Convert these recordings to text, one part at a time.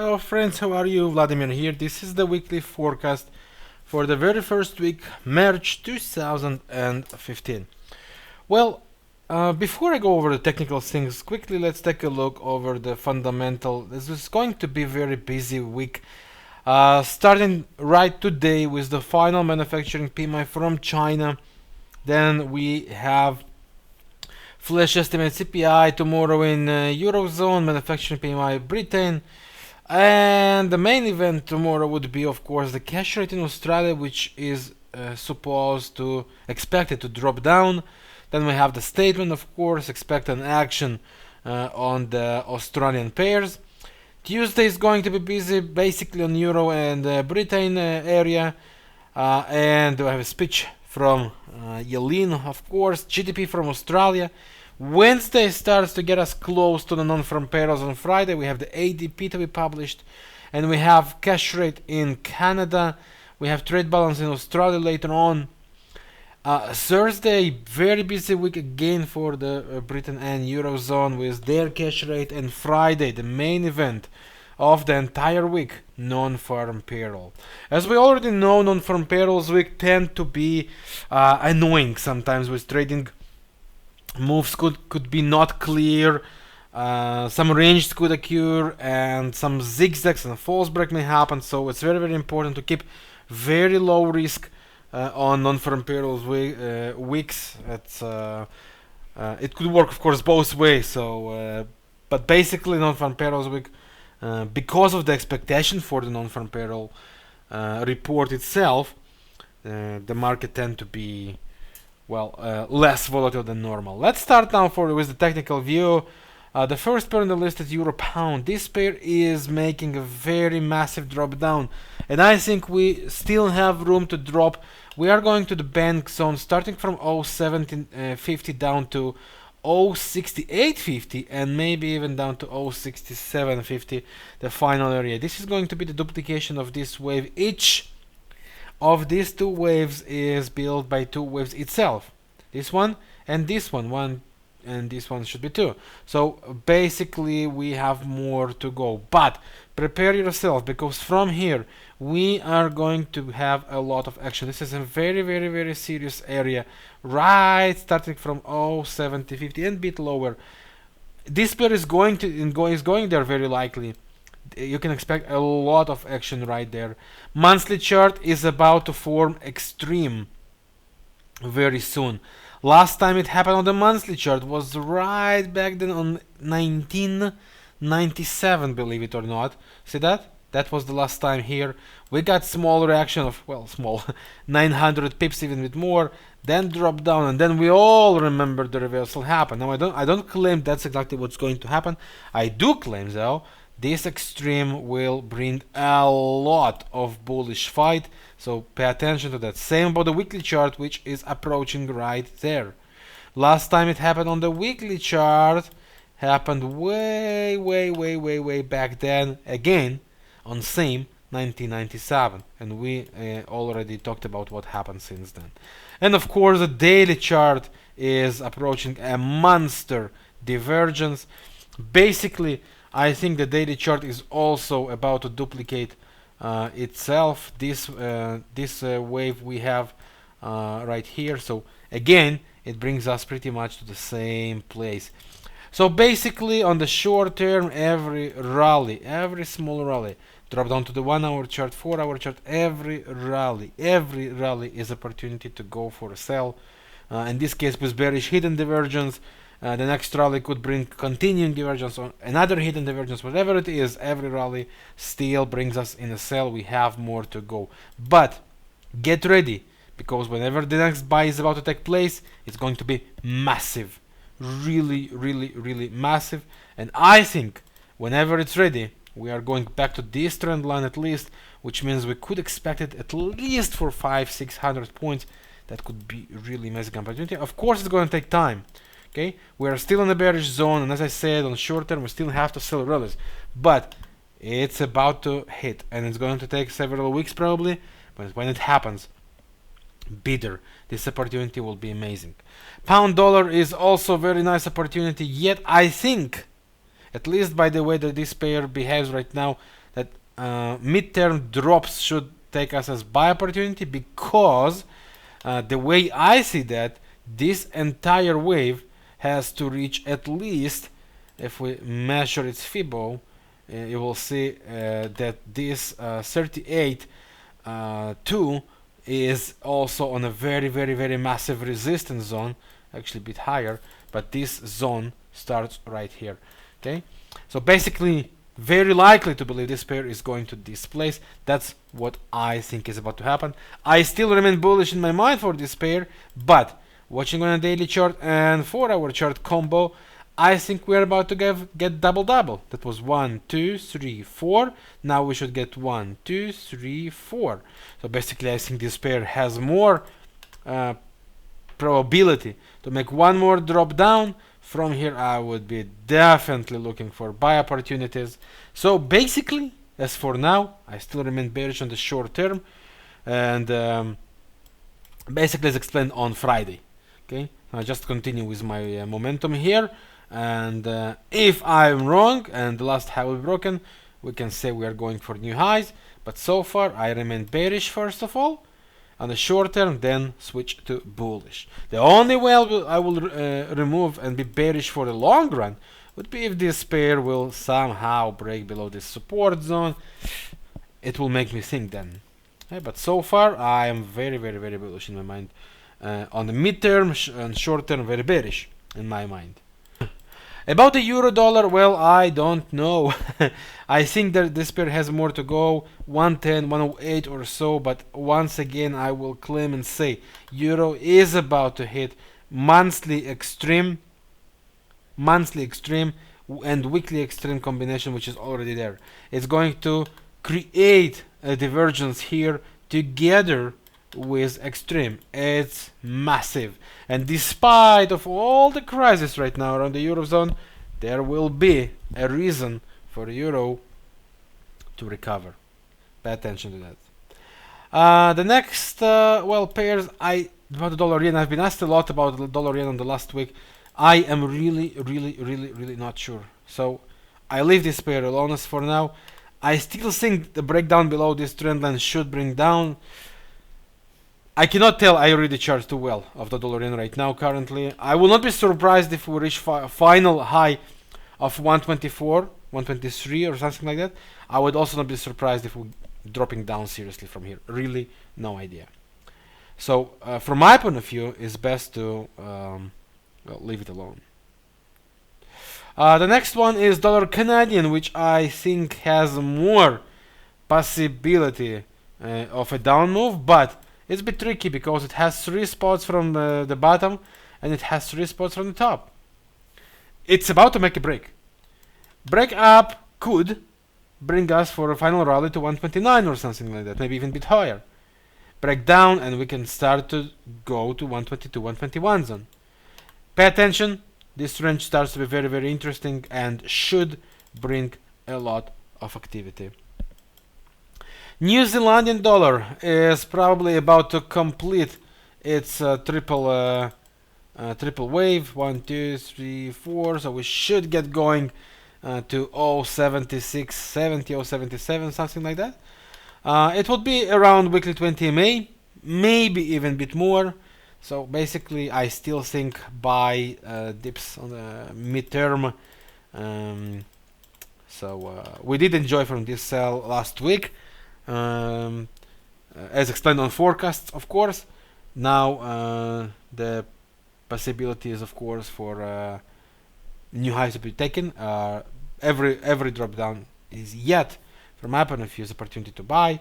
Hello friends, how are you? Vladimir here. This is the weekly forecast for the very first week, March 2015. Well, before I go over the technical things, quickly let's take a look over the fundamental. This is going to be a very busy week. Starting right today with the final manufacturing PMI from China. Then we have flash estimate CPI tomorrow in Eurozone, manufacturing PMI Britain. And the main event tomorrow would be, of course, the cash rate in Australia, which is expected to drop down. Then we have the statement, of course, expect an action on the Australian pairs. Tuesday is going to be busy, basically on Euro and Britain area. And we have a speech from Yellen, of course, GDP from Australia. Wednesday starts to get us close to the non-farm payrolls. On Friday we have the ADP to be published, and we have cash rate in Canada. We have trade balance in Australia later on. Thursday, very busy week again for the Britain and Eurozone with their cash rate, and Friday, the main event of the entire week, non-farm payroll. As we already know, non-farm payrolls week tend to be annoying sometimes with trading. Moves could be not clear, some ranges could occur, and some zigzags and false break may happen. So it's very important to keep very low risk on non-farm payrolls weeks. It could work, of course, both ways. So, but basically, non-farm payrolls week, because of the expectation for the non-farm payroll report itself, the market tend to be less volatile than normal. Let's start now with the technical view. The first pair on the list is Euro Pound. This pair is making a very massive drop down, and I think we still have room to drop. We are going to the bank zone starting from 0.1750 down to 0.6850 and maybe even down to 0.6750, the final area. This is going to be the duplication of this wave. Each of these two waves is built by two waves itself. This one and this one and this one should be two. So basically we have more to go, but prepare yourself, because from here we are going to have a lot of action. This is a very serious area, right, starting from 0.7050 and a bit lower. This pair is going there very likely. You can expect a lot of action right there. Monthly chart is about to form extreme very soon. Last time it happened on the monthly chart was right back then on 1997, believe it or not. See that? That was the last time here. We got small reaction of, small, 900 pips, even bit more, then drop down, and then we all remember the reversal happened. Now I don't claim that's exactly what's going to happen. I do claim, though, this extreme will bring a lot of bullish fight, so pay attention to that. Same about the weekly chart, which is approaching right there. Last time it happened on the weekly chart happened way back then, again on same 1997, and we already talked about what happened since then. And of course the daily chart is approaching a monster divergence. Basically, I think the daily chart is also about to duplicate itself. This wave we have right here. So again, it brings us pretty much to the same place. So basically, on the short term, every small rally, drop down to the 1 hour chart, 4 hour chart, every rally is opportunity to go for a sell. In this case, with bearish hidden divergence. The next rally could bring continuing divergence or another hidden divergence. Whatever it is, every rally still brings us in a sell. We have more to go. But get ready, because whenever the next buy is about to take place, it's going to be massive. Really massive. And I think whenever it's ready, we are going back to this trend line at least, which means we could expect it at least for 500-600 points. That could be really amazing opportunity. Of course, it's going to take time. Okay, we are still in the bearish zone, and as I said, on short term we still have to sell rallies, but it's about to hit, and it's going to take several weeks probably. But when it happens, bidder, this opportunity will be amazing. Pound dollar is also a very nice opportunity, yet I think, at least by the way that this pair behaves right now, midterm drops should take us as buy opportunity, because the way I see that, this entire wave has to reach at least, if we measure its Fibo, you will see that this 38 2 is also on a very, very, very massive resistance zone, actually a bit higher, but this zone starts right here. Okay, so basically very likely to believe this pair is going to displace. That's what I think is about to happen. I still remain bullish in my mind for this pair, but watching on a daily chart and 4-hour chart combo, I think we're about to get double. That was 1, 2, 3, 4. Now we should get 1, 2, 3, 4. So basically, I think this pair has more probability to make one more drop down. From here, I would be definitely looking for buy opportunities. So basically, as for now, I still remain bearish on the short term, and basically as explained on Friday. Okay, I just continue with my momentum here, and if I'm wrong and the last high will be broken, we can say we are going for new highs. But so far, I remain bearish first of all on the short term, then switch to bullish. The only way I will remove and be bearish for the long run would be if this pair will somehow break below this support zone. It will make me think then. Okay, but so far I am very, very, very bullish in my mind. On the midterm and short term, very bearish in my mind. About the euro dollar, well, I don't know. I think that this pair has more to go, 110, 108 or so, but once again I will claim and say euro is about to hit monthly extreme and weekly extreme combination, which is already there. It's going to create a divergence here together with extreme. It's massive, and despite of all the crisis right now around the eurozone, there will be a reason for the euro to recover. Pay attention to that. The next pairs, about the dollar yen. I've been asked a lot about the dollar yen on the last week. I am really not sure, so I leave this pair alone as for now. I still think the breakdown below this trend line should bring down. I cannot tell, I read the chart too well of the dollar yen right now currently. I will not be surprised if we reach final high of 124, 123 or something like that. I would also not be surprised if we're dropping down seriously from here. Really, no idea. So from my point of view, it's best to leave it alone. The next one is dollar Canadian, which I think has more possibility of a down move, but it's a bit tricky because it has 3 spots from the bottom and it has 3 spots from the top. It's about to make a break. Break up could bring us for a final rally to 129 or something like that, maybe even a bit higher. Break down and we can start to go to 122, 121 zone. Pay attention, this range starts to be very, very interesting and should bring a lot of activity. New Zealandian dollar is probably about to complete its triple wave, 1, 2, 3, 4. So we should get going to 0.76, 70, 0.77, something like that. It would be around weekly 20 MA, maybe even a bit more. So basically, I still think buy dips on the midterm. We did enjoy from this sell last week. As explained on forecasts, of course. Now the possibility is, of course, for new highs to be taken. Every drop down is yet, from my point of view, is opportunity to buy.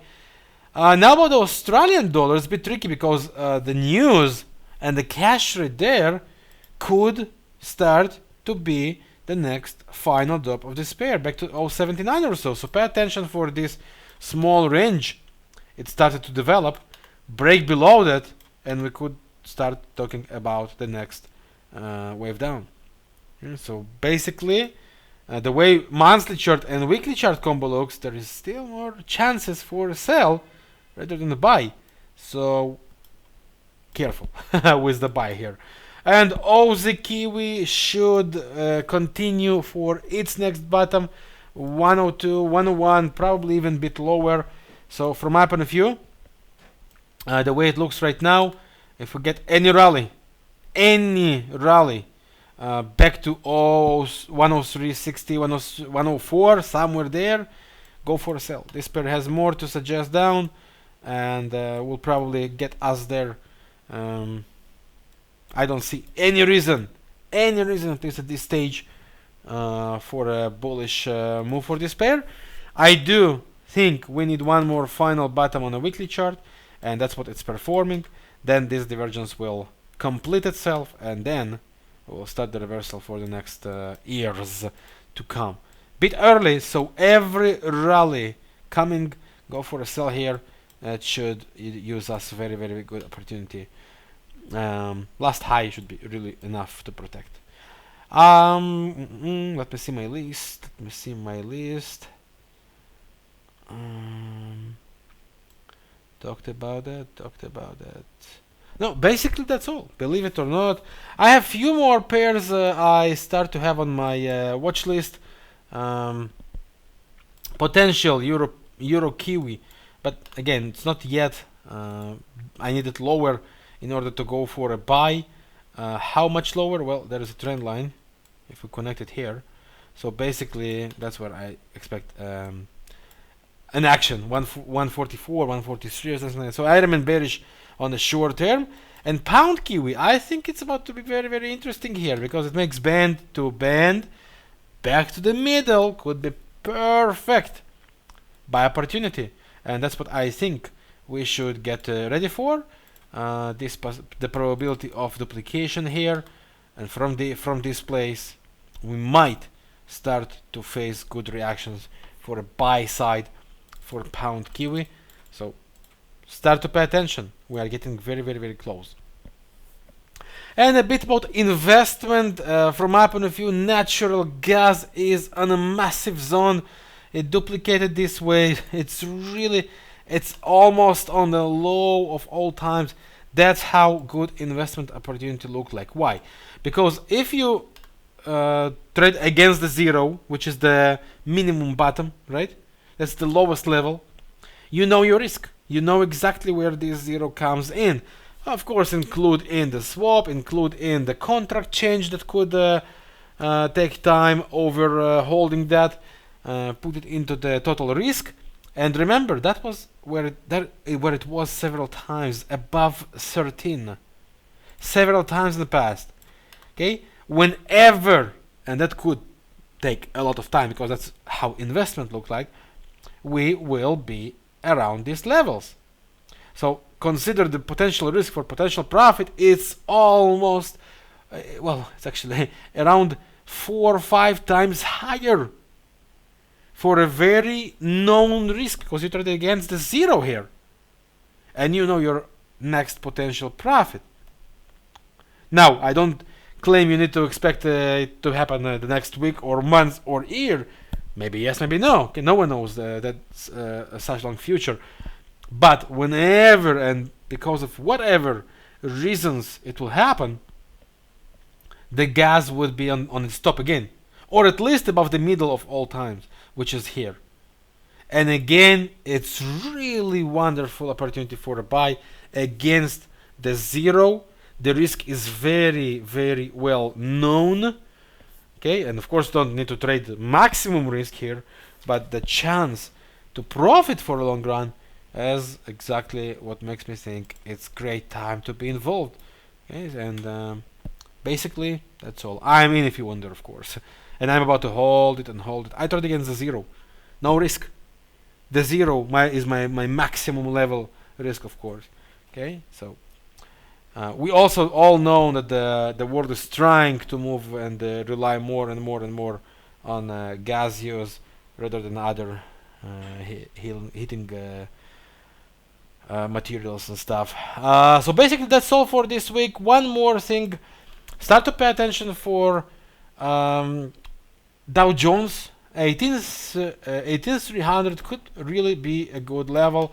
Now about the Australian dollar, it's a bit tricky because the news and the cash rate there could start to be the next final drop of this pair back to 0.79 or so. So pay attention for this small range. It started to develop, break below that, and we could start talking about the next wave down. So basically, the way monthly chart and weekly chart combo looks, there is still more chances for a sell rather than a buy. So careful with the buy here. And Aussie Kiwi should continue for its next bottom. 102, 101, probably even a bit lower. So from my point of view, the way it looks right now, if we get any rally back to 103.60, 104, somewhere there, go for a sell. This pair has more to suggest down, and will probably get us there. I don't see any reason at least at this stage, for a bullish move for this pair. I do think we need one more final bottom on a weekly chart, and that's what it's performing. Then this divergence will complete itself, and then we'll start the reversal for the next years to come. Bit early, so every rally coming, go for a sell here. It should use us very, very good opportunity. Last high should be really enough to protect. Let me see my list. Talked about that. No, basically that's all. Believe it or not, I have few more pairs I start to have on my watch list. Potential Euro Kiwi, but again, it's not yet. I need it lower in order to go for a buy. How much lower? Well, there is a trend line. If we connect it here, so basically that's where I expect an action. 144, 143 or something like that. So I remain bearish on the short term. And pound Kiwi, I think it's about to be very, very interesting here, because it makes band to band back to the middle. Could be perfect buy opportunity, and that's what I think we should get ready for. The probability of duplication here, and from this place we might start to face good reactions for a buy side for pound Kiwi. So start to pay attention. We are getting very, very, very close. And a bit about investment. From my point of view, natural gas is on a massive zone. It duplicated this way. It's almost on the low of all times. That's how good investment opportunity look like. Why? Because if you trade against the zero, which is the minimum bottom, right? That's the lowest level. You know your risk. You know exactly where this zero comes in. Of course, include in the swap, include in the contract change that could take time over holding that, put it into the total risk. And remember, that was where it was several times above 13, several times in the past. Okay, whenever, and that could take a lot of time because that's how investment look like. We will be around these levels. So consider the potential risk for potential profit. It's almost, it's actually around 4 or 5 times higher for a very known risk, because you trade against the zero here, and you know your next potential profit. Now, I don't claim you need to expect it to happen the next week or month or year. Maybe yes, maybe no. Okay, no one knows that's such long future. But whenever and because of whatever reasons it will happen, the gas would be on its top again, or at least above the middle of all times, which is here. And again, it's really wonderful opportunity for a buy against the zero. The risk is very, very well known. Okay, and of course don't need to trade the maximum risk here, but the chance to profit for a long run is exactly what makes me think it's great time to be involved. Okay, and basically that's all. I mean, if you wonder, of course. And I'm about to hold it and hold it. I trade against the zero, no risk. The zero is my maximum level risk, of course. Okay, so we also all know that the world is trying to move and rely more and more and more on gas use rather than other heating materials and stuff. So basically that's all for this week. One more thing, start to pay attention for Dow Jones. 18,300 could really be a good level,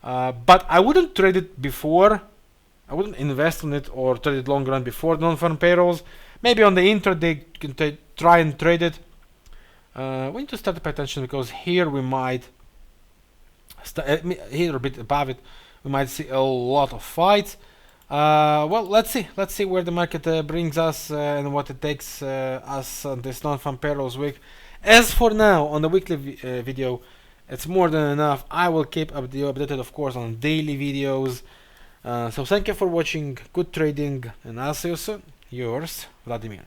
but I wouldn't trade it before. I wouldn't invest in it or trade it long run before non-farm payrolls. Maybe on the intraday you can try and trade it. We need to start to pay attention, because here we might here a bit above it, we might see a lot of fights. Well, let's see where the market brings us and what it takes us on this non-farm payrolls week. As for now, on the weekly video, it's more than enough. I will keep you updated, of course, on daily videos. So thank you for watching. Good trading, and I'll see you soon. Yours, Vladimir.